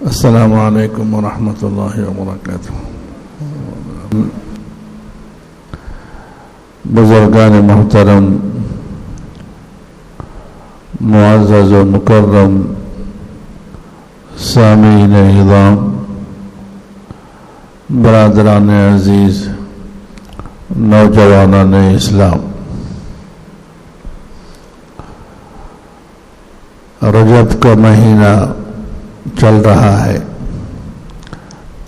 السلام علیکم ورحمۃ اللہ وبرکاتہ۔ بزرگان محترم، معزز و مکرم سامعین اعظام، برادران عزیز، نوجوانان اسلام، رجب کا مہینہ چل رہا ہے۔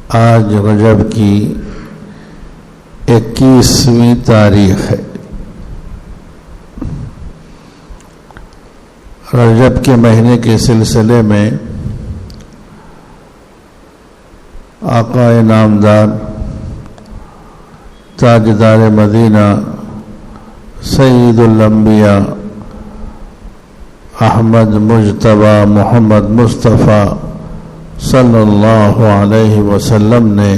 آج رجب کی 21ویں تاریخ ہے۔ رجب کے مہینے کے سلسلے میں آقا نامدار تاجدار مدینہ سید الانبیاء احمد مجتبی محمد مصطفیٰ صلی اللہ علیہ وسلم نے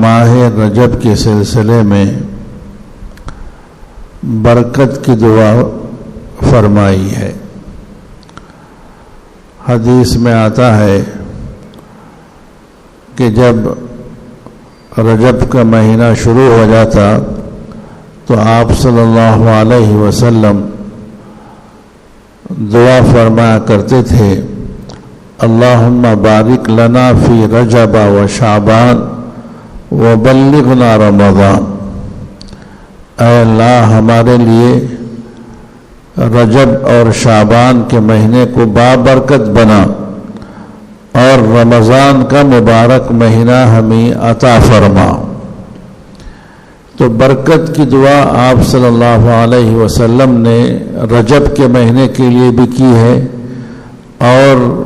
ماہ رجب کے سلسلے میں برکت کی دعا فرمائی ہے۔ حدیث میں آتا ہے کہ جب رجب کا مہینہ شروع ہو جاتا تو آپ صلی اللہ علیہ وسلم دعا فرمایا کرتے تھے، اللہم بارک لنا فی رجب و شعبان وبلغنا رمضان۔ اے اللہ، ہمارے لیے رجب اور شعبان کے مہینے کو بابرکت بنا اور رمضان کا مبارک مہینہ ہمیں عطا فرما۔ تو برکت کی دعا آپ صلی اللہ علیہ وسلم نے رجب کے مہینے کے لیے بھی کی ہے اور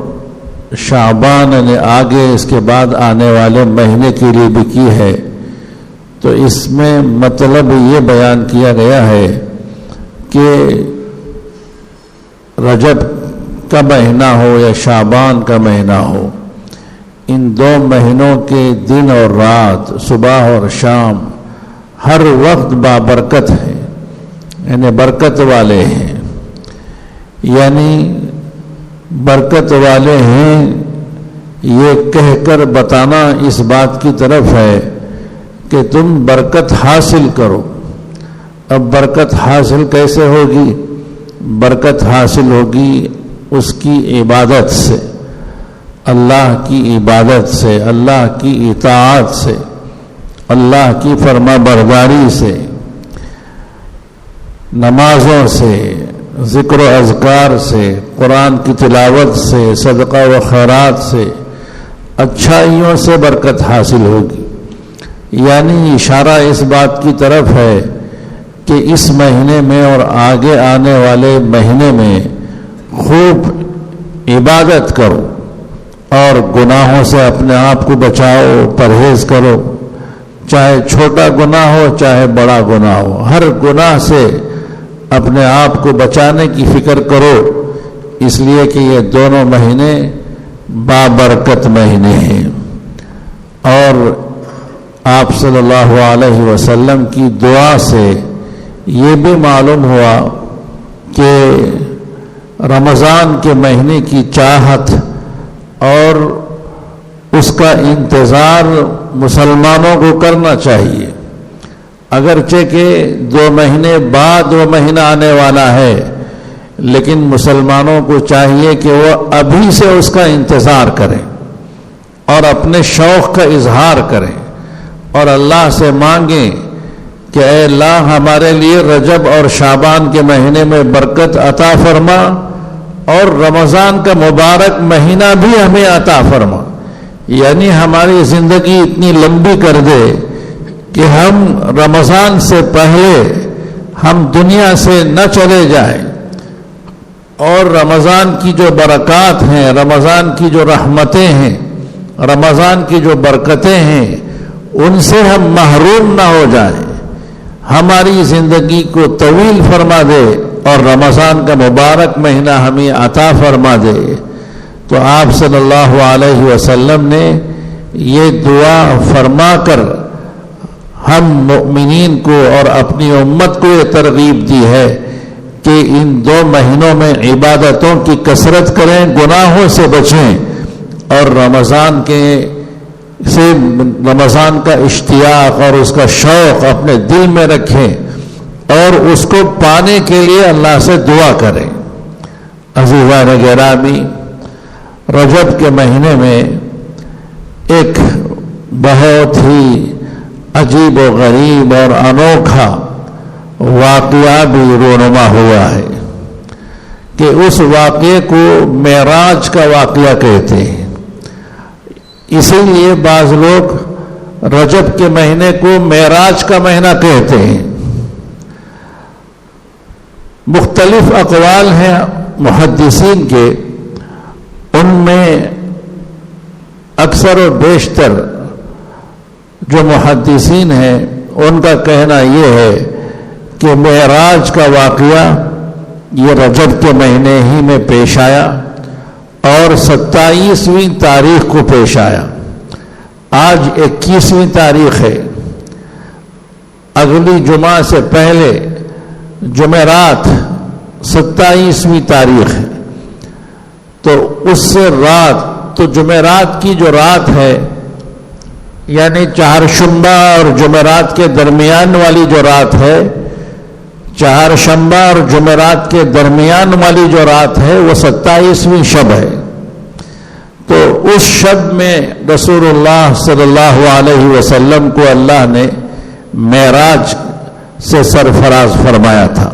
شعبان یعنی آگے اس کے بعد آنے والے مہینے کے لیے بھی کی ہے۔ تو اس میں مطلب یہ بیان کیا گیا ہے کہ رجب کا مہینہ ہو یا شعبان کا مہینہ ہو، ان دو مہینوں کے دن اور رات، صبح اور شام، ہر وقت بابرکت ہے، یعنی برکت والے ہیں۔ یعنی برکت والے ہیں یہ کہہ کر بتانا اس بات کی طرف ہے کہ تم برکت حاصل کرو۔ اب برکت حاصل کیسے ہوگی؟ برکت حاصل ہوگی اس کی عبادت سے، اللہ کی عبادت سے، اللہ کی اطاعت سے، اللہ کی فرما برداری سے، نمازوں سے، ذکر و اذکار سے، قرآن کی تلاوت سے، صدقہ و خیرات سے، اچھائیوں سے برکت حاصل ہوگی۔ یعنی اشارہ اس بات کی طرف ہے کہ اس مہینے میں اور آگے آنے والے مہینے میں خوب عبادت کرو اور گناہوں سے اپنے آپ کو بچاؤ، پرہیز کرو، چاہے چھوٹا گناہ ہو چاہے بڑا گناہ ہو، ہر گناہ سے اپنے آپ کو بچانے کی فکر کرو، اس لیے کہ یہ دونوں مہینے بابرکت مہینے ہیں۔ اور آپ صلی اللہ علیہ وسلم کی دعا سے یہ بھی معلوم ہوا کہ رمضان کے مہینے کی چاہت اور اس کا انتظار مسلمانوں کو کرنا چاہیے، اگرچہ کہ 2 مہینے بعد وہ مہینہ آنے والا ہے، لیکن مسلمانوں کو چاہیے کہ وہ ابھی سے اس کا انتظار کریں اور اپنے شوق کا اظہار کریں اور اللہ سے مانگیں کہ اے اللہ، ہمارے لیے رجب اور شعبان کے مہینے میں برکت عطا فرما اور رمضان کا مبارک مہینہ بھی ہمیں عطا فرما۔ یعنی ہماری زندگی اتنی لمبی کر دے کہ ہم رمضان سے پہلے ہم دنیا سے نہ چلے جائیں اور رمضان کی جو برکات ہیں، رمضان کی جو رحمتیں ہیں، رمضان کی جو برکتیں ہیں، ان سے ہم محروم نہ ہو جائیں۔ ہماری زندگی کو طویل فرما دے اور رمضان کا مبارک مہینہ ہمیں عطا فرما دے۔ تو آپ صلی اللہ علیہ وسلم نے یہ دعا فرما کر ہم مؤمنین کو اور اپنی امت کو یہ ترغیب دی ہے کہ ان 2 مہینوں میں عبادتوں کی کثرت کریں، گناہوں سے بچیں اور رمضان کا اشتیاق اور اس کا شوق اپنے دل میں رکھیں اور اس کو پانے کے لیے اللہ سے دعا کریں۔ عزیزان گرامی، رجب کے مہینے میں ایک بہت ہی عجیب و غریب اور انوکھا واقعہ بھی رونما ہوا ہے کہ اس واقعے کو معراج کا واقعہ کہتے ہیں۔ اسی لیے بعض لوگ رجب کے مہینے کو معراج کا مہینہ کہتے ہیں۔ مختلف اقوال ہیں محدثین کے، ان میں اکثر و بیشتر جو محدثین ہیں ان کا کہنا یہ ہے کہ معراج کا واقعہ یہ رجب کے مہینے ہی میں پیش آیا اور 27ویں تاریخ کو پیش آیا۔ آج 21ویں تاریخ ہے، اگلی جمعہ سے پہلے جمعرات 27ویں تاریخ ہے، تو اس سے رات، تو جمعرات کی جو رات ہے یعنی چہارشنبہ اور جمعرات کے درمیان والی جو رات ہے، چہارشنبہ اور جمعرات کے درمیان والی جو رات ہے وہ 27ویں شب ہے۔ تو اس شب میں رسول اللہ صلی اللہ علیہ وسلم کو اللہ نے معراج سے سرفراز فرمایا تھا۔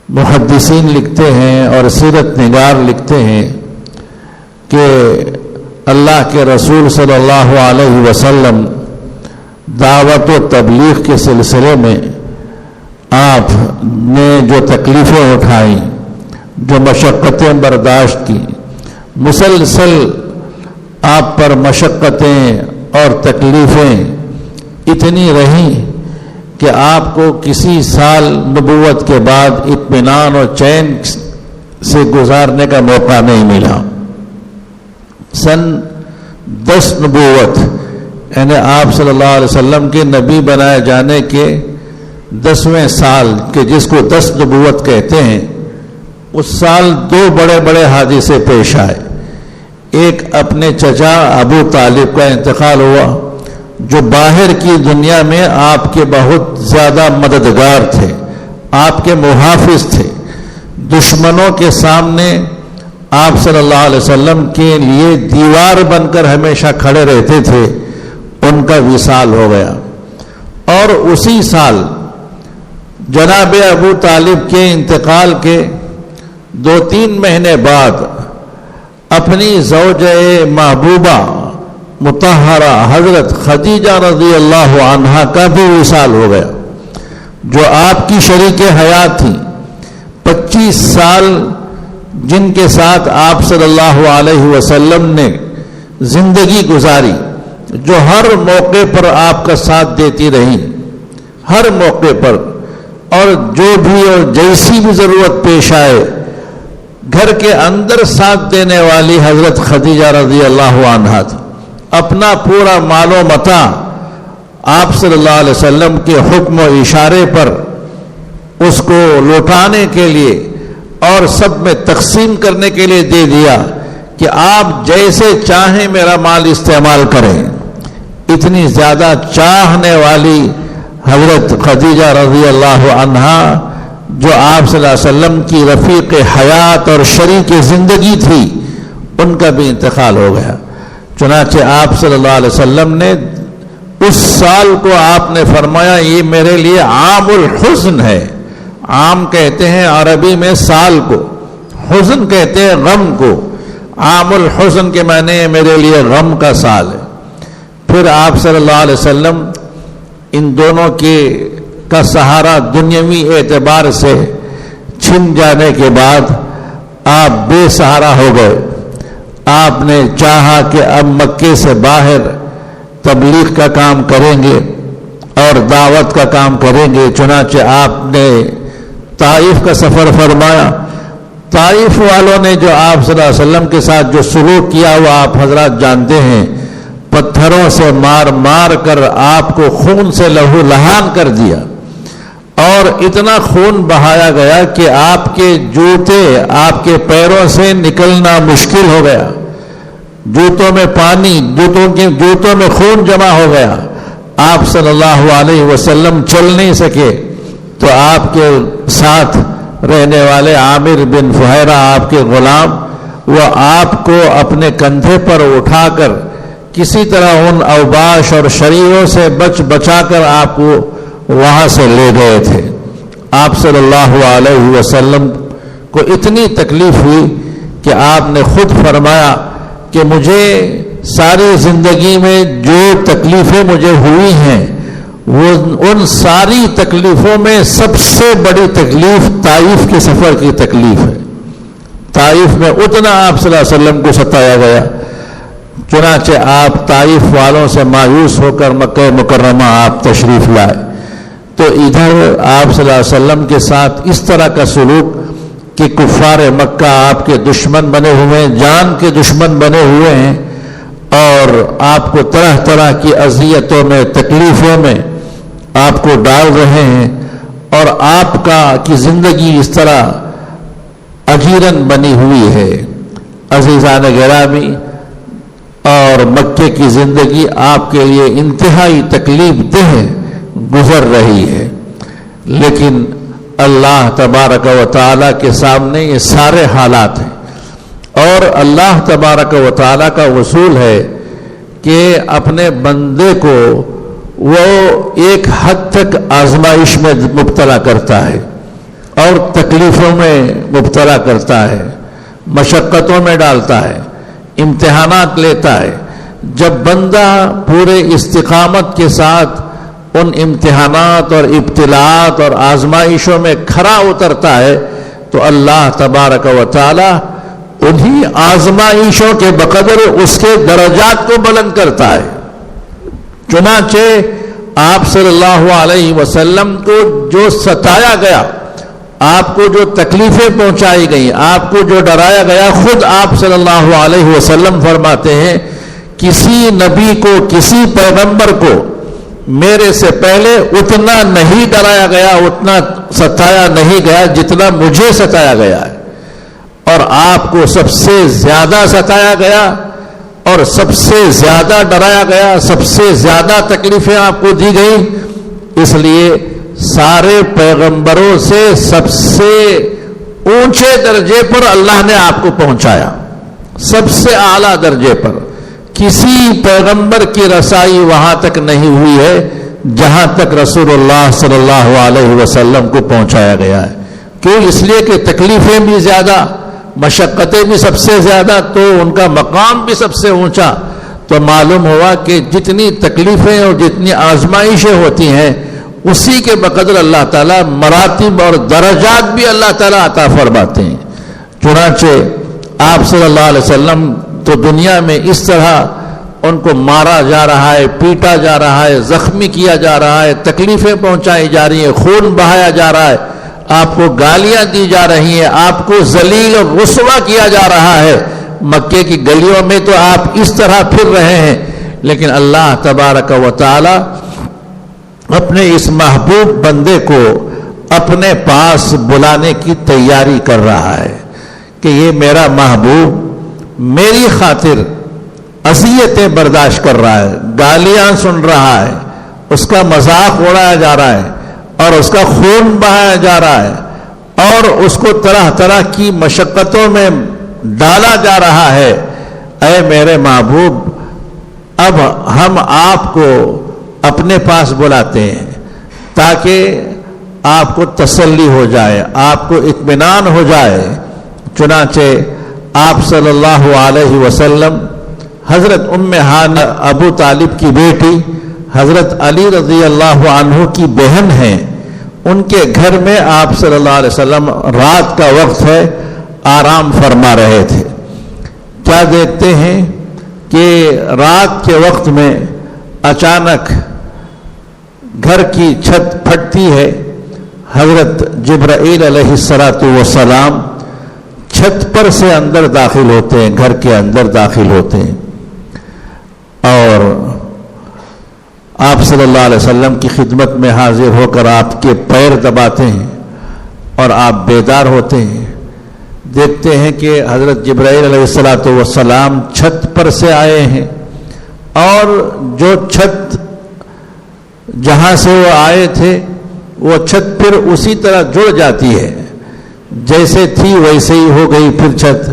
محدثین لکھتے ہیں اور سیرت نگار لکھتے ہیں کہ اللہ کے رسول صلی اللہ علیہ وسلم دعوت و تبلیغ کے سلسلے میں آپ نے جو تکلیفیں اٹھائیں، جو مشقتیں برداشت کی، مسلسل آپ پر مشقتیں اور تکلیفیں اتنی رہیں کہ آپ کو کسی سال نبوت کے بعد اطمینان اور چین سے گزارنے کا موقع نہیں ملا۔ سن 10 نبوت یعنی آپ صلی اللہ علیہ وسلم کے نبی بنائے جانے کے 10ویں سال کے جس کو 10 نبوت کہتے ہیں، اس سال 2 بڑے بڑے حادثے پیش آئے۔ ایک اپنے چچا ابو طالب کا انتقال ہوا، جو باہر کی دنیا میں آپ کے بہت زیادہ مددگار تھے، آپ کے محافظ تھے، دشمنوں کے سامنے آپ صلی اللہ علیہ وسلم کے لیے دیوار بن کر ہمیشہ کھڑے رہتے تھے، ان کا وصال ہو گیا۔ اور اسی سال جناب ابو طالب کے انتقال کے 2-3 مہینے بعد اپنی زوجہ محبوبہ مطہرہ حضرت خدیجہ رضی اللہ عنہا کا بھی وصال ہو گیا، جو آپ کی شریک حیات تھی۔ 25 سال جن کے ساتھ آپ صلی اللہ علیہ وسلم نے زندگی گزاری، جو ہر موقع پر آپ کا ساتھ دیتی رہی، ہر موقع پر، اور جو بھی اور جیسی بھی ضرورت پیش آئے گھر کے اندر ساتھ دینے والی حضرت خدیجہ رضی اللہ عنہا تھی۔ اپنا پورا مال و متاع آپ صلی اللہ علیہ وسلم کے حکم و اشارے پر اس کو لوٹانے کے لیے اور سب میں تقسیم کرنے کے لیے دے دیا کہ آپ جیسے چاہیں میرا مال استعمال کریں۔ اتنی زیادہ چاہنے والی حضرت خدیجہ رضی اللہ عنہا، جو آپ صلی اللہ علیہ وسلم کی رفیق حیات اور شریک زندگی تھی، ان کا بھی انتقال ہو گیا۔ چنانچہ آپ صلی اللہ علیہ وسلم نے اس سال کو آپ نے فرمایا یہ میرے لیے عام الحزن ہے۔ عام کہتے ہیں عربی میں سال کو، حزن کہتے ہیں غم کو۔ عام الحزن کے معنی میرے لیے غم کا سال ہے۔ پھر آپ صلی اللہ علیہ وسلم ان دونوں کا سہارا دنیاوی اعتبار سے چھن جانے کے بعد آپ بے سہارا ہو گئے۔ آپ نے چاہا کہ اب مکے سے باہر تبلیغ کا کام کریں گے اور دعوت کا کام کریں گے۔ چنانچہ آپ نے طائف کا سفر فرمایا۔ طائف والوں نے جو آپ صلی اللہ علیہ وسلم کے ساتھ جو سلوک کیا وہ آپ حضرات جانتے ہیں، پتھروں سے مار مار کر آپ کو خون سے لہو لہان کر دیا۔ اور اتنا خون بہایا گیا کہ آپ کے جوتے آپ کے پیروں سے نکلنا مشکل ہو گیا، جوتوں میں پانی، جوتوں میں خون جمع ہو گیا، آپ صلی اللہ علیہ وسلم چل نہیں سکے۔ تو آپ کے ساتھ رہنے والے عامر بن فہیرہ آپ کے غلام، وہ آپ کو اپنے کندھے پر اٹھا کر کسی طرح ان اوباش اور شریروں سے بچا کر آپ کو وہاں سے لے گئے تھے۔ آپ صلی اللہ علیہ وسلم کو اتنی تکلیف ہوئی کہ آپ نے خود فرمایا کہ مجھے ساری زندگی میں جو تکلیفیں مجھے ہوئی ہیں، وہ ان ساری تکلیفوں میں سب سے بڑی تکلیف طائف کے سفر کی تکلیف ہے۔ طائف میں اتنا آپ صلی اللہ علیہ وسلم کو ستایا گیا، چنانچہ آپ طائف والوں سے مایوس ہو کر مکہ مکرمہ آپ تشریف لائے۔ تو ادھر آپ صلی اللہ علیہ وسلم کے ساتھ اس طرح کا سلوک کہ کفار مکہ آپ کے دشمن بنے ہوئے ہیں، جان کے دشمن بنے ہوئے ہیں، اور آپ کو طرح طرح کی اذیتوں میں، تکلیفوں میں آپ کو ڈال رہے ہیں، اور آپ کی زندگی اس طرح اجیرن بنی ہوئی ہے۔ عزیزان گرامی، اور مکے کی زندگی آپ کے لیے انتہائی تکلیف دہ گزر رہی ہے، لیکن اللہ تبارک و تعالیٰ کے سامنے یہ سارے حالات ہیں، اور اللہ تبارک و تعالیٰ کا اصول ہے کہ اپنے بندے کو وہ ایک حد تک آزمائش میں مبتلا کرتا ہے اور تکلیفوں میں مبتلا کرتا ہے، مشقتوں میں ڈالتا ہے، امتحانات لیتا ہے۔ جب بندہ پورے استقامت کے ساتھ ان امتحانات اور ابتلاءات اور آزمائشوں میں کھرا اترتا ہے تو اللہ تبارک و تعالی انہی آزمائشوں کے بقدر اس کے درجات کو بلند کرتا ہے۔ چنانچہ آپ صلی اللہ علیہ وسلم کو جو ستایا گیا، آپ کو جو تکلیفیں پہنچائی گئیں، آپ کو جو ڈرایا گیا، خود آپ صلی اللہ علیہ وسلم فرماتے ہیں کسی نبی کو، کسی پیغمبر کو میرے سے پہلے اتنا نہیں ڈرایا گیا، اتنا ستایا نہیں گیا جتنا مجھے ستایا گیا ہے، اور آپ کو سب سے زیادہ ستایا گیا اور سب سے زیادہ ڈرایا گیا، سب سے زیادہ تکلیفیں آپ کو دی گئیں۔ اس لیے سارے پیغمبروں سے سب سے اونچے درجے پر اللہ نے آپ کو پہنچایا، سب سے اعلیٰ درجے پر۔ کسی پیغمبر کی رسائی وہاں تک نہیں ہوئی ہے جہاں تک رسول اللہ صلی اللہ علیہ وسلم کو پہنچایا گیا ہے۔ کیوں؟ اس لیے کہ تکلیفیں بھی زیادہ، مشقتیں بھی سب سے زیادہ، تو ان کا مقام بھی سب سے اونچا۔ تو معلوم ہوا کہ جتنی تکلیفیں اور جتنی آزمائشیں ہوتی ہیں اسی کے بقدر اللہ تعالیٰ مراتب اور درجات بھی اللہ تعالیٰ عطا فرماتے ہیں۔ چنانچہ آپ صلی اللہ علیہ وسلم تو دنیا میں اس طرح ان کو مارا جا رہا ہے، پیٹا جا رہا ہے، زخمی کیا جا رہا ہے، تکلیفیں پہنچائی جا رہی ہیں، خون بہایا جا رہا ہے، آپ کو گالیاں دی جا رہی ہیں، آپ کو ذلیل اور رسوا کیا جا رہا ہے۔ مکے کی گلیوں میں تو آپ اس طرح پھر رہے ہیں، لیکن اللہ تبارک و تعالی اپنے اس محبوب بندے کو اپنے پاس بلانے کی تیاری کر رہا ہے کہ یہ میرا محبوب میری خاطر اذیتیں برداشت کر رہا ہے، گالیاں سن رہا ہے، اس کا مذاق اڑایا جا رہا ہے اور اس کا خون بہایا جا رہا ہے اور اس کو طرح طرح کی مشقتوں میں ڈالا جا رہا ہے۔ اے میرے محبوب، اب ہم آپ کو اپنے پاس بلاتے ہیں تاکہ آپ کو تسلی ہو جائے، آپ کو اطمینان ہو جائے۔ چنانچہ آپ صلی اللہ علیہ وسلم حضرت ام ہانہ ابو طالب کی بیٹی حضرت علی رضی اللہ عنہ کی بہن ہیں، ان کے گھر میں آپ صلی اللہ علیہ وسلم رات کا وقت ہے آرام فرما رہے تھے۔ کیا دیکھتے ہیں کہ رات کے وقت میں اچانک گھر کی چھت پھٹتی ہے، حضرت جبرائیل علیہ السلام چھت پر سے اندر داخل ہوتے ہیں، گھر کے اندر داخل ہوتے ہیں، اور آپ صلی اللہ علیہ وسلم کی خدمت میں حاضر ہو کر آپ کے پیر دباتے ہیں اور آپ بیدار ہوتے ہیں. دیکھتے ہیں کہ حضرت جبرائیل علیہ السلام چھت پر سے آئے ہیں اور جو چھت جہاں سے وہ آئے تھے وہ چھت پھر اسی طرح جڑ جاتی ہے. جیسے تھی ویسے ہی ہو گئی. پھر چھت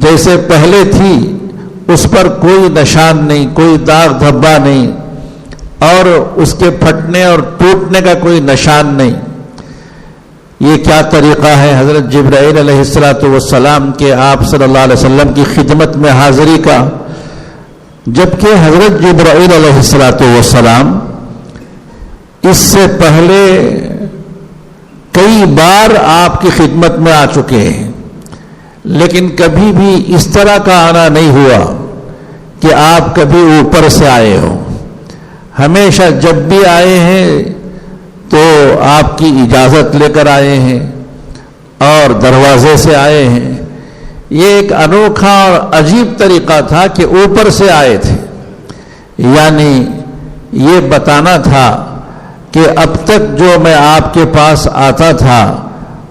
جیسے پہلے تھی اس پر کوئی نشان نہیں, کوئی داغ دھبا نہیں, اور اس کے پھٹنے اور ٹوٹنے کا کوئی نشان نہیں. یہ کیا طریقہ ہے حضرت جبرائیل علیہ السلام کے آپ صلی اللہ علیہ وسلم کی خدمت میں حاضری کا, جبکہ حضرت جبرائیل علیہ السلام اس سے پہلے کئی بار آپ کی خدمت میں آ چکے ہیں, لیکن کبھی بھی اس طرح کا آنا نہیں ہوا کہ آپ کبھی اوپر سے آئے ہو. ہمیشہ جب بھی آئے ہیں تو آپ کی اجازت لے کر آئے ہیں اور دروازے سے آئے ہیں. یہ ایک انوکھا اور عجیب طریقہ تھا کہ اوپر سے آئے تھے, یعنی یہ بتانا تھا کہ اب تک جو میں آپ کے پاس آتا تھا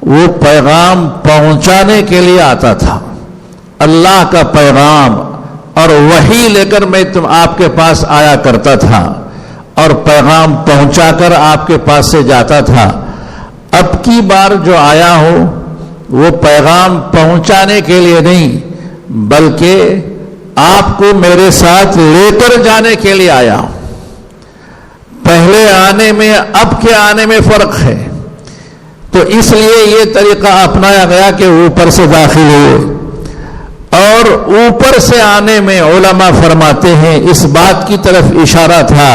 وہ پیغام پہنچانے کے لیے آتا تھا, اللہ کا پیغام اور وحی لے کر میں آپ کے پاس آیا کرتا تھا اور پیغام پہنچا کر آپ کے پاس سے جاتا تھا. اب کی بار جو آیا ہوں وہ پیغام پہنچانے کے لیے نہیں بلکہ آپ کو میرے ساتھ لے کر جانے کے لیے آیا ہوں. پہلے آنے میں اب کے آنے میں فرق ہے, تو اس لیے یہ طریقہ اپنایا گیا کہ اوپر سے داخل ہوئے. اور اوپر سے آنے میں علماء فرماتے ہیں اس بات کی طرف اشارہ تھا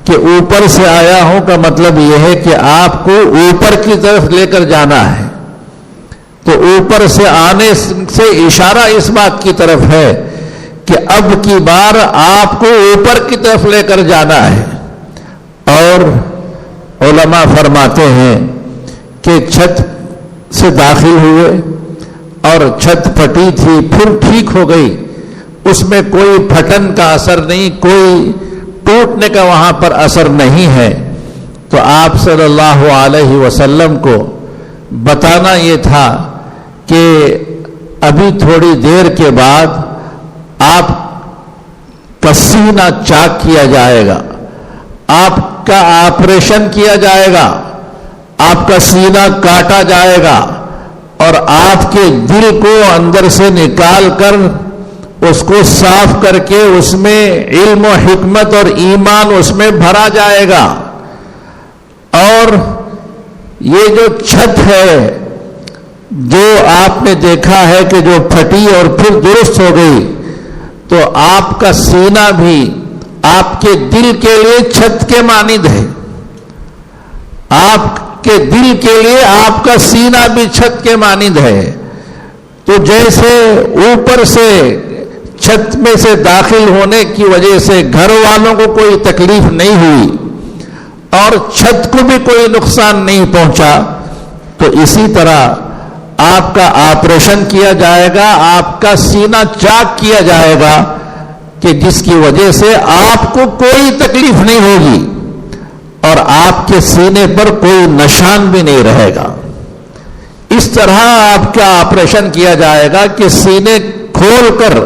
کہ اوپر سے آیا ہوں کا مطلب یہ ہے کہ آپ کو اوپر کی طرف لے کر جانا ہے. تو اوپر سے آنے سے اشارہ اس بات کی طرف ہے کہ اب کی بار آپ کو اوپر کی طرف لے کر جانا ہے. اور علماء فرماتے ہیں کہ چھت سے داخل ہوئے اور چھت پھٹی تھی پھر ٹھیک ہو گئی, اس میں کوئی پھٹن کا اثر نہیں, کوئی ٹوٹنے کا وہاں پر اثر نہیں ہے. تو آپ صلی اللہ علیہ وسلم کو بتانا یہ تھا کہ ابھی تھوڑی دیر کے بعد آپ کا سینہ چاک کیا جائے گا, آپ کا آپریشن کیا جائے گا, آپ کا سینہ کاٹا جائے گا اور آپ کے دل کو اندر سے نکال کر اس کو صاف کر کے اس میں علم و حکمت اور ایمان اس میں بھرا جائے گا. اور یہ جو چھت ہے جو آپ نے دیکھا ہے کہ جو پھٹی اور پھر درست ہو گئی, تو آپ کا سینہ بھی آپ کے دل کے لیے چھت کے مانند ہے. آپ کے دل کے لیے آپ کا سینہ بھی چھت کے مانند ہے. تو جیسے اوپر سے چھت میں سے داخل ہونے کی وجہ سے گھر والوں کو کوئی تکلیف نہیں ہوئی اور چھت کو بھی کوئی نقصان نہیں پہنچا, تو اسی طرح آپ کا آپریشن کیا جائے گا, آپ کا سینہ چاک کیا جائے گا کہ جس کی وجہ سے آپ کو کوئی تکلیف نہیں ہوگی اور آپ کے سینے پر کوئی نشان بھی نہیں رہے گا. اس طرح آپ کا آپریشن کیا جائے گا کہ سینے کھول کر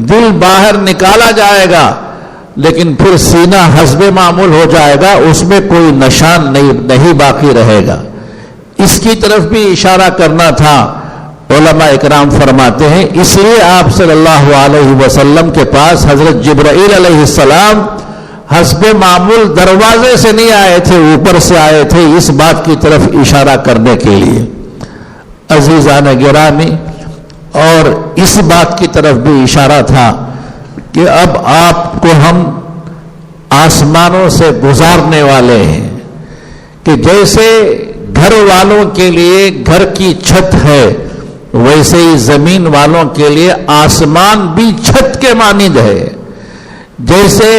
دل باہر نکالا جائے گا, لیکن پھر سینہ حسب معمول ہو جائے گا, اس میں کوئی نشان نہیں باقی رہے گا. اس کی طرف بھی اشارہ کرنا تھا. علماء اکرام فرماتے ہیں اس لیے آپ صلی اللہ علیہ وسلم کے پاس حضرت جبرائیل علیہ السلام حسب معمول دروازے سے نہیں آئے تھے, اوپر سے آئے تھے, اس بات کی طرف اشارہ کرنے کے لیے. عزیزان گرامی, اور اس بات کی طرف بھی اشارہ تھا کہ اب آپ کو ہم آسمانوں سے گزارنے والے ہیں, کہ جیسے گھر والوں کے لیے گھر کی چھت ہے ویسے ہی زمین والوں کے لیے آسمان بھی چھت کے مانند ہے. جیسے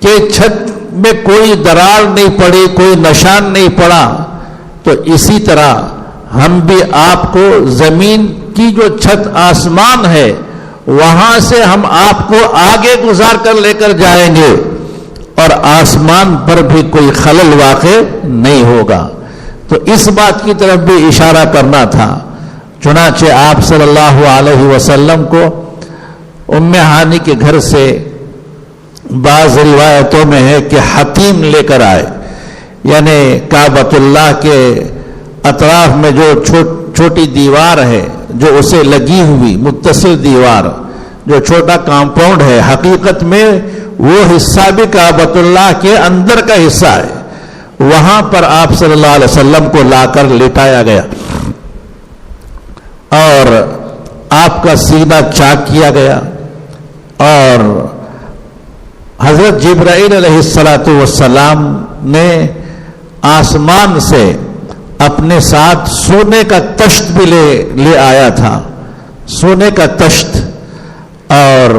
کہ چھت میں کوئی دراڑ نہیں پڑی, کوئی نشان نہیں پڑا, تو اسی طرح ہم بھی آپ کو زمین کی جو چھت آسمان ہے وہاں سے ہم آپ کو آگے گزار کر لے کر جائیں گے اور آسمان پر بھی کوئی خلل واقع نہیں ہوگا. تو اس بات کی طرف بھی اشارہ کرنا تھا. چنانچہ آپ صلی اللہ علیہ وسلم کو ام ہانی کے گھر سے بعض روایتوں میں ہے کہ حتیم لے کر آئے، یعنی کعبۃ اللہ کے اطراف میں جو چھوٹی دیوار ہے، جو اسے لگی ہوئی متصل دیوار، جو چھوٹا کمپاؤنڈ ہے، حقیقت میں وہ حصہ بھی کعبۃ اللہ کے اندر کا حصہ ہے. وہاں پر آپ صلی اللہ علیہ وسلم کو لا کر لٹایا گیا اور آپ کا سینہ چاک کیا گیا، اور حضرت جبرائیل علیہ السلام نے آسمان سے اپنے ساتھ سونے کا تشت بھی لے آیا تھا، سونے کا تشت. اور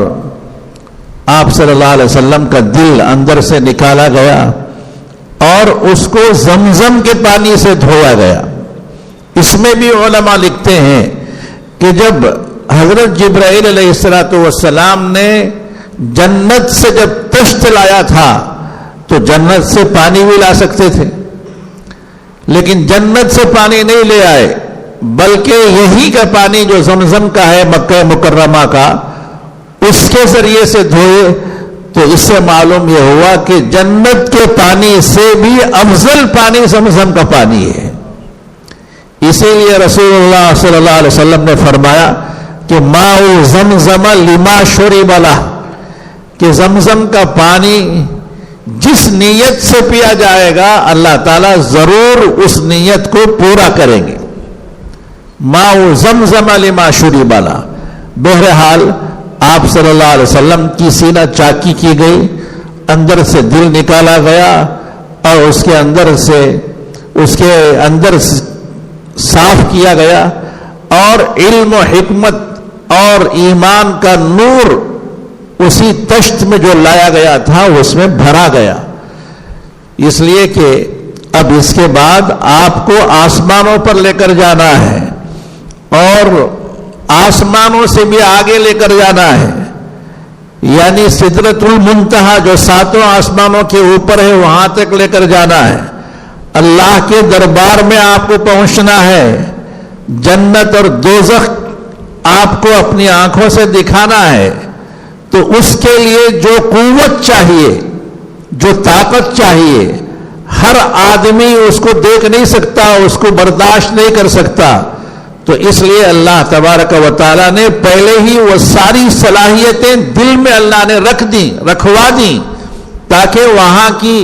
آپ صلی اللہ علیہ وسلم کا دل اندر سے نکالا گیا اور اس کو زمزم کے پانی سے دھویا گیا. اس میں بھی علماء لکھتے ہیں کہ جب حضرت جبرائیل علیہ السلام نے جنت سے جب تشت لایا تھا تو جنت سے پانی بھی لا سکتے تھے، لیکن جنت سے پانی نہیں لے آئے، بلکہ یہی کا پانی جو زمزم کا ہے مکہ مکرمہ کا، اس کے ذریعے سے دھوئے. تو اس سے معلوم یہ ہوا کہ جنت کے پانی سے بھی افضل پانی زمزم کا پانی ہے. اسی لیے رسول اللہ صلی اللہ علیہ وسلم نے فرمایا کہ ماء زمزم لما شرب لہ، کہ زمزم کا پانی جس نیت سے پیا جائے گا اللہ تعالیٰ ضرور اس نیت کو پورا کریں گے. ماء زمزم لما شرب لہ. بہرحال آپ صلی اللہ علیہ وسلم کی سینہ چاکی کی گئی، اندر سے دل نکالا گیا اور اس کے اندر صاف کیا گیا، اور علم و حکمت اور ایمان کا نور اسی تشت میں جو لایا گیا تھا اس میں بھرا گیا. اس لیے کہ اب اس کے بعد آپ کو آسمانوں پر لے کر جانا ہے اور آسمانوں سے بھی آگے لے کر جانا ہے، یعنی سدرۃ المنتہا جو 7 آسمانوں کے اوپر ہے وہاں تک لے کر جانا ہے. اللہ کے دربار میں آپ کو پہنچنا ہے. جنت اور دوزخ آپ کو اپنی آنکھوں سے دکھانا ہے. تو اس کے لیے جو قوت چاہیے، جو طاقت چاہیے، ہر آدمی اس کو دیکھ نہیں سکتا، اس کو برداشت نہیں کر سکتا. تو اس لیے اللہ تبارک و تعالیٰ نے پہلے ہی وہ ساری صلاحیتیں دل میں اللہ نے رکھوا دی تاکہ وہاں کے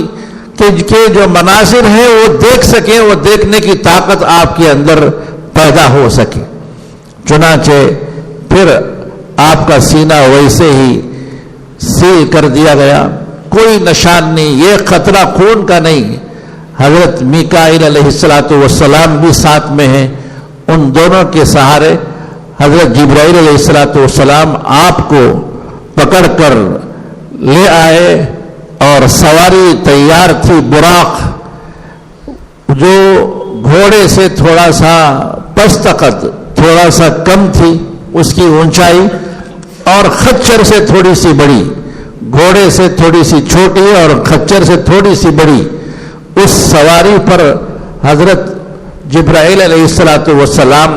جو مناظر ہیں وہ دیکھ سکیں، وہ دیکھنے کی طاقت آپ کے اندر پیدا ہو سکے. چنانچہ پھر آپ کا سینہ ویسے ہی سیل کر دیا گیا، کوئی نشان نہیں، یہ خطرہ خون کا نہیں. حضرت میکائیل علیہ السلام بھی ساتھ میں ہیں. ان دونوں کے سہارے حضرت جبرائیل علیہ السلام آپ کو پکڑ کر لے آئے، اور سواری تیار تھی براق، جو گھوڑے سے تھوڑا سا پست قد، تھوڑا سا کم تھی اس کی اونچائی، اور خچر سے تھوڑی سی بڑی، گھوڑے سے تھوڑی سی چھوٹی اور خچر سے تھوڑی سی بڑی. اس سواری پر حضرت جبرائیل علیہ السلام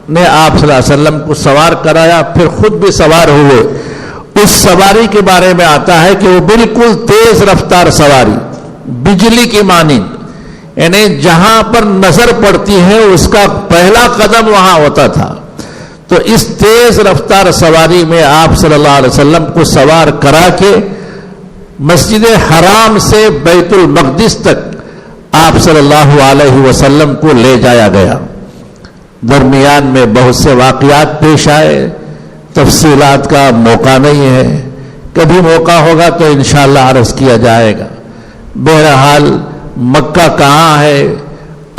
نے آپ صلی اللہ علیہ وسلم کو سوار کرایا، پھر خود بھی سوار ہوئے. اس سواری کے بارے میں آتا ہے کہ وہ بالکل تیز رفتار سواری، بجلی کی مانند، یعنی جہاں پر نظر پڑتی ہے اس کا پہلا قدم وہاں ہوتا تھا. تو اس تیز رفتار سواری میں آپ صلی اللہ علیہ وسلم کو سوار کرا کے مسجد حرام سے بیت المقدس تک آپ صلی اللہ علیہ وسلم کو لے جایا گیا. درمیان میں بہت سے واقعات پیش آئے، تفصیلات کا موقع نہیں ہے، کبھی موقع ہوگا تو انشاءاللہ عرض کیا جائے گا. بہرحال مکہ کہاں ہے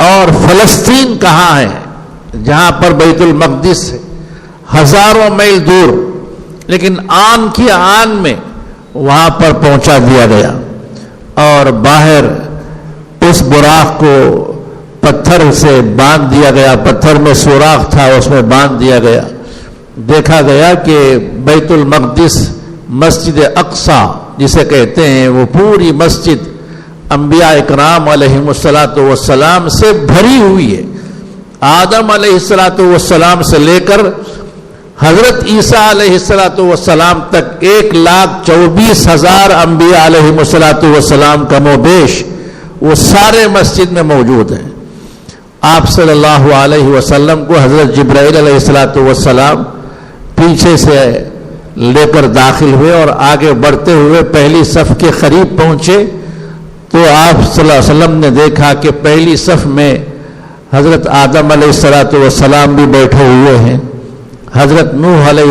اور فلسطین کہاں ہے، جہاں پر بیت المقدس ہے، ہزاروں میل دور، لیکن آن کی آن میں وہاں پر پہنچا دیا گیا. اور باہر اس براق کو پتھر سے باندھ دیا گیا، پتھر میں سوراخ تھا اس میں باندھ دیا گیا. دیکھا گیا کہ بیت المقدس مسجد اقصی جسے کہتے ہیں، وہ پوری مسجد انبیاء اکرام علیہم السلام سے بھری ہوئی ہے۔ آدم علیہ السلام سے لے کر حضرت عیسیٰ علیہ السلام تک 1,24,000 انبیاء علیہم السلام کم و بیش وہ سارے مسجد میں موجود ہیں۔ آپ صلی اللہ علیہ وسلم کو حضرت جبرائیل علیہ السلام پیچھے سے لے کر داخل ہوئے اور آگے بڑھتے ہوئے پہلی صف کے قریب پہنچے تو آپ صلی اللہ علیہ وسلم نے دیکھا کہ پہلی صف میں حضرت آدم علیہ السلام بھی بیٹھے ہوئے ہیں، حضرت نوح علیہ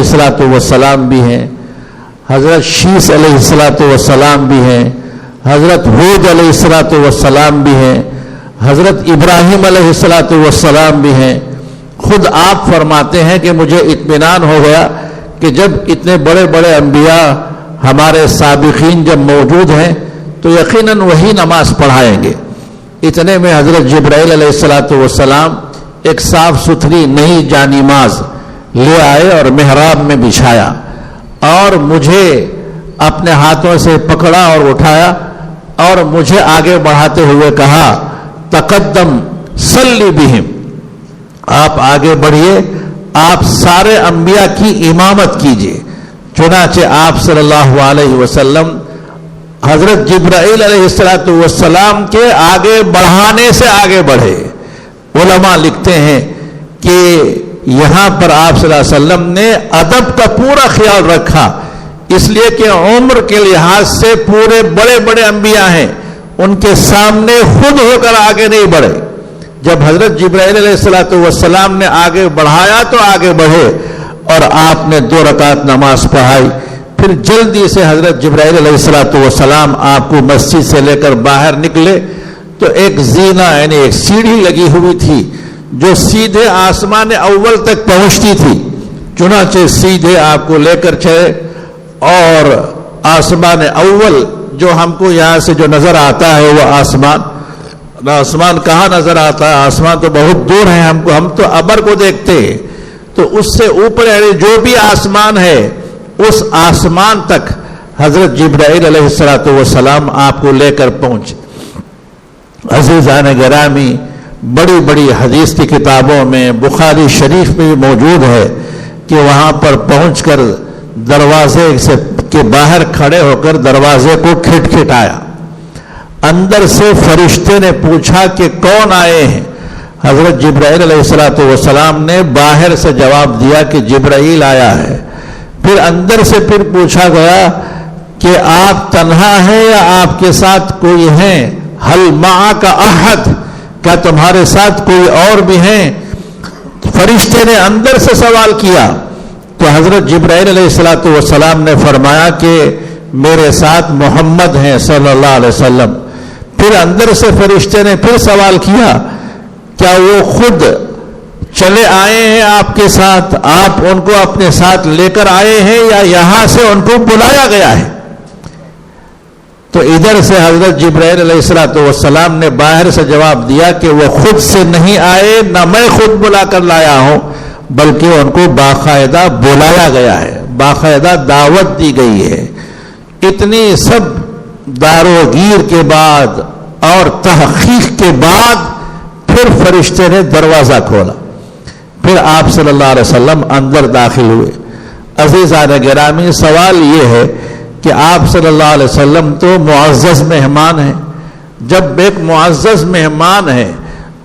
السلام بھی ہیں، حضرت شیس علیہ السلام بھی ہیں، حضرت ہود علیہ السلام بھی ہیں، حضرت ابراہیم علیہ السلام بھی ہیں۔ خود آپ فرماتے ہیں کہ مجھے اطمینان ہو گیا کہ جب اتنے بڑے بڑے انبیاء ہمارے سابقین جب موجود ہیں تو یقیناً وہی نماز پڑھائیں گے۔ اتنے میں حضرت جبرائیل علیہ السلام ایک صاف ستھری نئی جانماز لے آئے اور محراب میں بچھایا اور مجھے اپنے ہاتھوں سے پکڑا اور اٹھایا اور مجھے آگے بڑھاتے ہوئے کہا تقدم صلی بہم، آپ آگے بڑھیے، آپ سارے انبیاء کی امامت کیجیے۔ چنانچہ آپ صلی اللہ علیہ وسلم حضرت جبرائیل علیہ السلام کے آگے بڑھانے سے آگے بڑھے۔ علماء لکھتے ہیں کہ یہاں پر آپ صلی اللہ علیہ وسلم نے ادب کا پورا خیال رکھا، اس لیے کہ عمر کے لحاظ سے پورے بڑے بڑے انبیاء ہیں، ان کے سامنے خود ہو کر آگے نہیں بڑھے۔ جب حضرت جبرائیل علیہ السلام نے آگے بڑھایا تو آگے بڑھے اور آپ نے 2 رکعت نماز پڑھائی۔ پھر جلدی سے حضرت جبرائیل علیہ السلام آپ کو مسجد سے لے کر باہر نکلے تو ایک زینہ یعنی ایک سیڑھی لگی ہوئی تھی جو سیدھے آسمان اول تک پہنچتی تھی۔ چنانچہ سیدھے آپ کو لے کر چلے اور آسمان اول جو ہم کو یہاں سے جو نظر آتا ہے وہ آسمان کہاں نظر آتا ہے؟ آسمان تو بہت دور ہے ہم تو ابر کو دیکھتے ہیں، تو اس سے اوپر یعنی جو بھی آسمان ہے اس آسمان تک حضرت جبرائیل علیہ السلام آپ کو لے کر پہنچے۔ عزیزان گرامی، بڑی بڑی حدیث کی کتابوں میں بخاری شریف میں بھی موجود ہے کہ وہاں پر پہنچ کر دروازے کے باہر کھڑے ہو کر دروازے کو کھٹکھٹایا۔ اندر سے فرشتے نے پوچھا کہ کون آئے ہیں؟ حضرت جبرائیل علیہ السلام نے باہر سے جواب دیا کہ جبرائیل آیا ہے۔ پھر اندر سے پھر پوچھا گیا کہ آپ تنہا ہیں یا آپ کے ساتھ کوئی ہیں؟ حل معک احد، کیا تمہارے ساتھ کوئی اور بھی ہیں؟ فرشتے نے اندر سے سوال کیا تو حضرت جبرائیل علیہ السلام نے فرمایا کہ میرے ساتھ محمد ہیں صلی اللہ علیہ وسلم۔ پھر اندر سے فرشتے نے پھر سوال کیا کیا وہ خود چلے آئے ہیں آپ کے ساتھ، آپ ان کو اپنے ساتھ لے کر آئے ہیں یا یہاں سے ان کو بلایا گیا ہے؟ تو ادھر سے حضرت جبرائیل علیہ السلام نے باہر سے جواب دیا کہ وہ خود سے نہیں آئے، نہ میں خود بلا کر لایا ہوں، بلکہ ان کو باقاعدہ بلایا گیا ہے، باقاعدہ دعوت دی گئی ہے۔ اتنی سب داروگیر کے بعد اور تحقیق کے بعد پھر فرشتے نے دروازہ کھولا، پھر آپ صلی اللہ علیہ وسلم اندر داخل ہوئے۔ عزیزان گرامی، سوال یہ ہے کہ آپ صلی اللہ علیہ وسلم تو معزز مہمان ہیں۔ جب ایک معزز مہمان ہے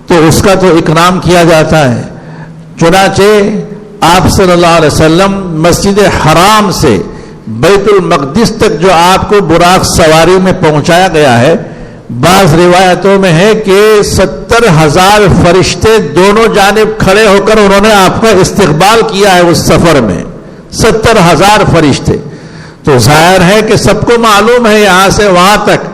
تو اس کا تو اکرام کیا جاتا ہے۔ چنانچہ آپ صلی اللہ علیہ وسلم مسجد حرام سے بیت المقدس تک جو آپ کو براق سواری میں پہنچایا گیا ہے، بعض روایتوں میں ہے کہ 70,000 فرشتے دونوں جانب کھڑے ہو کر انہوں نے آپ کا استقبال کیا ہے اس سفر میں، 70,000 فرشتے۔ تو ظاہر ہے کہ سب کو معلوم ہے یہاں سے وہاں تک،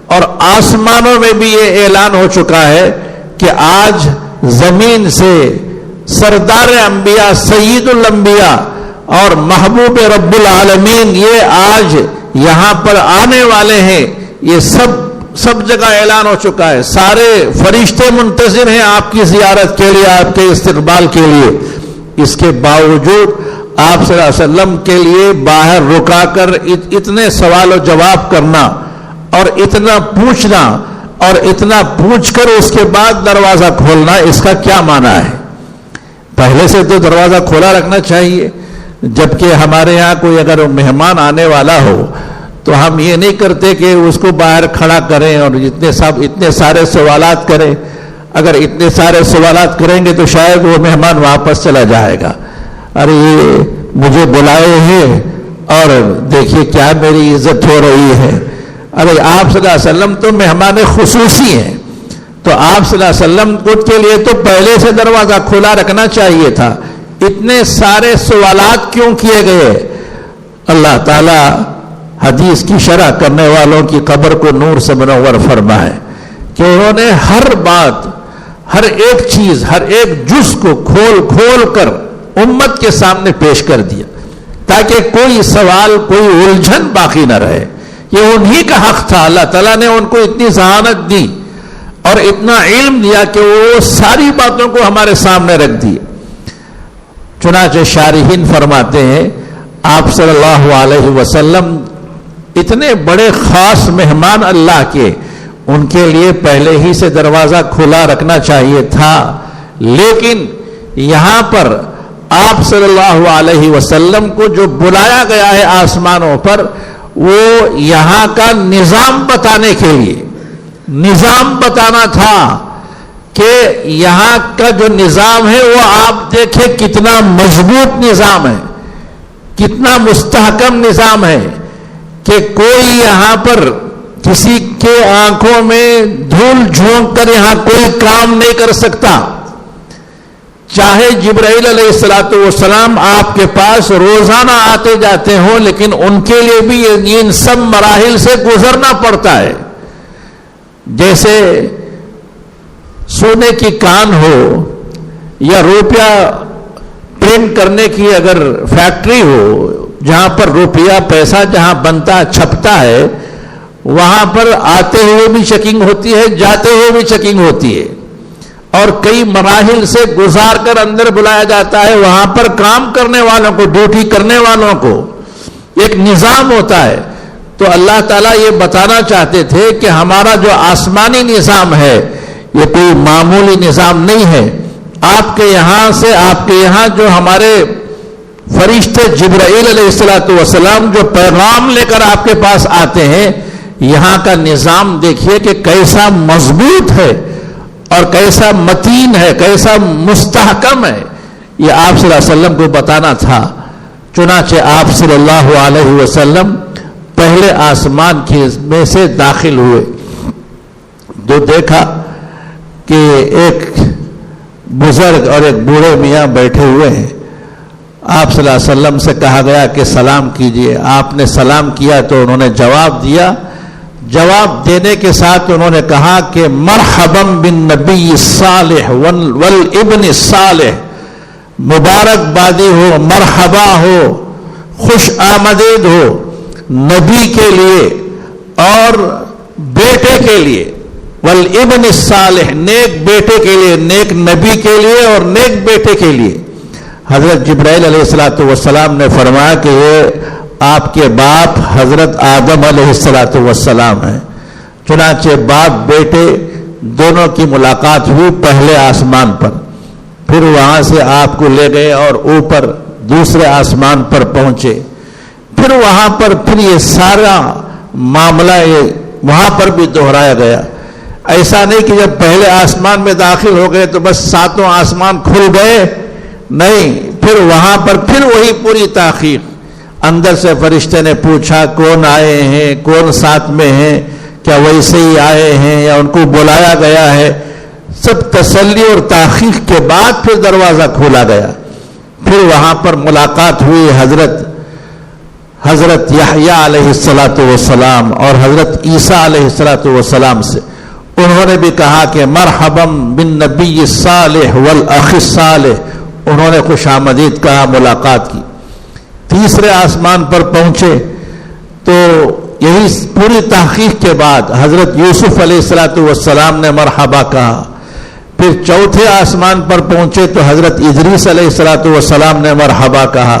اور آسمانوں میں بھی یہ اعلان ہو چکا ہے کہ آج زمین سے سردار انبیاء، سید الانبیاء اور محبوب رب العالمین یہ آج یہاں پر آنے والے ہیں۔ یہ سب جگہ اعلان ہو چکا ہے، سارے فرشتے منتظر ہیں آپ کی زیارت کے لیے، آپ کے استقبال کے لیے۔ اس کے باوجود آپ صلی اللہ علیہ وسلم کے لیے باہر رکا کر اتنے سوال و جواب کرنا اور اتنا پوچھنا اور اتنا پوچھ کر اس کے بعد دروازہ کھولنا، اس کا کیا معنی ہے؟ پہلے سے تو دروازہ کھولا رکھنا چاہیے. جبکہ ہمارے یہاں کوئی اگر مہمان آنے والا ہو تو ہم یہ نہیں کرتے کہ اس کو باہر کھڑا کریں اور اتنے سارے سوالات کریں. اگر اتنے سارے سوالات کریں گے تو شاید وہ مہمان واپس چلا جائے گا. ارے یہ مجھے بلائے ہیں اور دیکھیے کیا میری عزت ہو رہی ہے. ارے آپ صلی اللہ علیہ وسلم تو مہمان خصوصی ہیں، تو آپ صلی اللہ علیہ وسلم کے لیے تو پہلے سے دروازہ کھلا رکھنا چاہیے تھا. اتنے سارے سوالات کیوں کیے گئے؟ اللہ تعالی حدیث کی شرح کرنے والوں کی قبر کو نور سے منور فرمائے کہ انہوں نے ہر بات، ہر ایک چیز، ہر ایک جز کو کھول کھول کر امت کے سامنے پیش کر دیا تاکہ کوئی سوال، کوئی الجھن باقی نہ رہے. یہ انہی کا حق تھا. اللہ تعالیٰ نے ان کو اتنی ذہانت دی اور اتنا علم دیا کہ وہ ساری باتوں کو ہمارے سامنے رکھ دی. چنانچہ شارحین فرماتے ہیں آپ صلی اللہ علیہ وسلم اتنے بڑے خاص مہمان اللہ کے، ان کے لیے پہلے ہی سے دروازہ کھلا رکھنا چاہیے تھا. لیکن یہاں پر آپ صلی اللہ علیہ وسلم کو جو بلایا گیا ہے آسمانوں پر، وہ یہاں کا نظام بتانے کے لیے، نظام بتانا تھا کہ یہاں کا جو نظام ہے وہ آپ دیکھیں کتنا مضبوط نظام ہے، کتنا مستحکم نظام ہے کہ کوئی یہاں پر کسی کے آنکھوں میں دھول جھونک کر یہاں کوئی کام نہیں کر سکتا. چاہے جبرائیل علیہ السلام آپ کے پاس روزانہ آتے جاتے ہوں، لیکن ان کے لیے بھی ان سب مراحل سے گزرنا پڑتا ہے. جیسے سونے کی کان ہو یا روپیہ پرنٹ کرنے کی اگر فیکٹری ہو، جہاں پر روپیہ پیسہ جہاں بنتا چھپتا ہے، وہاں پر آتے ہوئے بھی چیکنگ ہوتی ہے، جاتے ہوئے بھی چیکنگ ہوتی ہے، اور کئی مراحل سے گزار کر اندر بلایا جاتا ہے. وہاں پر کام کرنے والوں کو، ڈیوٹی کرنے والوں کو ایک نظام ہوتا ہے. تو اللہ تعالیٰ یہ بتانا چاہتے تھے کہ ہمارا جو آسمانی نظام ہے یہ کوئی معمولی نظام نہیں ہے. آپ کے یہاں سے، آپ کے یہاں جو ہمارے فرشتے جبرائیل علیہ السلام جو پیغام لے کر آپ کے پاس آتے ہیں، یہاں کا نظام دیکھیے کہ کیسا مضبوط ہے اور کیسا متین ہے، کیسا مستحکم ہے. یہ آپ صلی اللہ علیہ وسلم کو بتانا تھا. چنانچہ آپ صلی اللہ علیہ وسلم پہلے آسمان میں سے داخل ہوئے تو دیکھا کہ ایک بزرگ اور ایک بوڑھے میاں بیٹھے ہوئے ہیں. آپ صلی اللہ علیہ وسلم سے کہا گیا کہ سلام کیجئے. آپ نے سلام کیا تو انہوں نے جواب دیا. جواب دینے کے ساتھ انہوں نے کہا کہ مرحبا بالنبی الصالح والابن الصالح، مبارک بادی ہو، مرحبا ہو، خوش آمدید ہو نبی کے لیے اور بیٹے کے لیے، والابن الصالح، نیک بیٹے کے لیے، نیک نبی کے لیے اور نیک بیٹے کے لیے. حضرت جبرائیل علیہ السلام نے فرمایا کہ یہ آپ کے باپ حضرت آدم علیہ السلام ہیں. چنانچہ باپ بیٹے دونوں کی ملاقات ہوئی پہلے آسمان پر. پھر وہاں سے آپ کو لے گئے اور اوپر دوسرے آسمان پر پہنچے. پھر وہاں پر پھر یہ سارا معاملہ وہاں پر بھی دہرایا گیا. ایسا نہیں کہ جب پہلے آسمان میں داخل ہو گئے تو بس ساتوں آسمان کھل گئے، نہیں، پھر وہاں پر پھر وہی پوری تحقیق. اندر سے فرشتے نے پوچھا کون آئے ہیں، کون ساتھ میں ہیں، کیا ویسے ہی آئے ہیں یا ان کو بلایا گیا ہے. سب تسلی اور تحقیق کے بعد پھر دروازہ کھولا گیا. پھر وہاں پر ملاقات ہوئی حضرت یحییٰ علیہ السلام اور حضرت عیسیٰ علیہ السلام سے. انہوں نے بھی کہا کہ مرحبا بالنبی الصالح والاخ الصالح. انہوں نے خوش آمدید کہا، ملاقات کی. تیسرے آسمان پر پہنچے تو یہی پوری تحقیق کے بعد حضرت یوسف علیہ السلام نے مرحبا کہا. پھر چوتھے آسمان پر پہنچے تو حضرت ادریس علیہ السلام نے مرحبا کہا.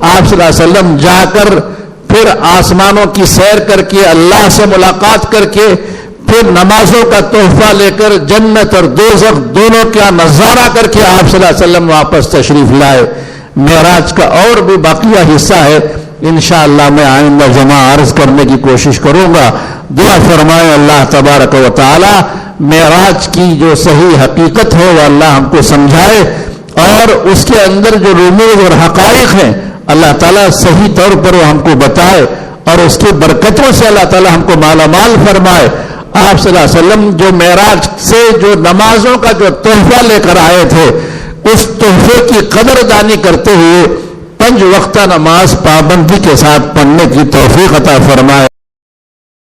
آپ صلی اللہ علیہ وسلم جا کر پھر آسمانوں کی سیر کر کے اللہ سے ملاقات کر کے پھر نمازوں کا تحفہ لے کر جنت اور دوزخ دونوں کا نظارہ کر کے آپ صلی اللہ علیہ وسلم واپس تشریف لائے. معراج کا اور بھی باقیہ حصہ ہے، انشاءاللہ میں آئندہ جمع عرض کرنے کی کوشش کروں گا. دعا فرمائے اللہ تبارک و تعالی معراج کی جو صحیح حقیقت ہے وہ اللہ ہم کو سمجھائے، اور اس کے اندر جو رموز اور حقائق ہیں اللہ تعالیٰ صحیح طور پر وہ ہم کو بتائے، اور اس کی برکتوں سے اللہ تعالیٰ ہم کو مالا مال فرمائے. آپ صلی اللہ علیہ وسلم جو معراج سے جو نمازوں کا جو تحفہ لے کر آئے تھے، اس تحفے کی قدردانی کرتے ہوئے 5 وقتہ نماز پابندی کے ساتھ پڑھنے کی توفیق عطا فرمائے.